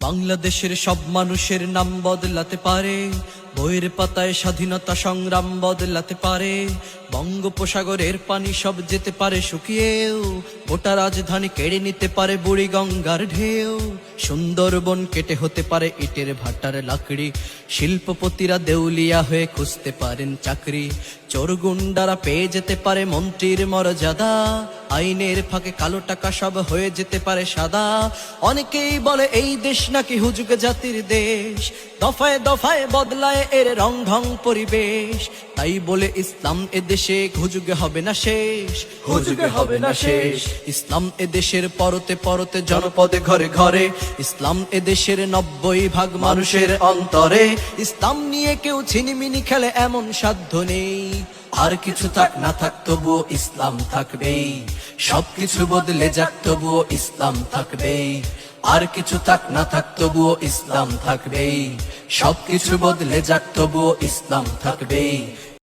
বাংলাদেশের সব মানুষের নাম বদলাতে পারে, বইয়ের পাতায় স্বাধীনতা সংগ্রাম বদলাতে পারে। বঙ্গোপসাগরের পানি সব যেতে পারে শুকিয়েও, গোটা রাজধানী কেড়ে নিতে পারে বুড়ি গঙ্গার ঢেউ। সুন্দরবন কেটে হতে পারে ইটের ভাটার লাকড়ি, শিল্পপতিরা দেউলিয়া হয়ে খুঁজতে পারেন চাকরি। চোর গুন্ডারা পেয়ে যেতে পারে মন্ত্রীর মর্যাদা, আইনের ফাঁকে কালো টাকা সব হয়ে যেতে পারে সাদা। অনেকেই বলে এই দেশ নাকি হুজুগ জাতির দেশ, দফায় দফায় বদলায় এর রং ঢং পরিবেশ। তাই বলে ইসলাম এদেশে হুজুগে হবে না শেষ, হুজুগে হবে না শেষ। ইসলাম এদেশের পরতে পরতে জনপদে ঘরে ঘরে, ইসলাম এদেশের 90% মানুষের অন্তরে। ইসলাম নিয়ে কেউ ছিনিমিনি খেলে এমন সাধ্য নেই, আর কিছু থাক না থাক তবুও ইসলাম থাকবেই। সবকিছু বদলে যাক তবুও ইসলাম থাকবেই, আর কিছু থাক না থাক তবুও ইসলাম থাকবেই। সবকিছু বদলে যাক তবুও ইসলাম থাকবেই।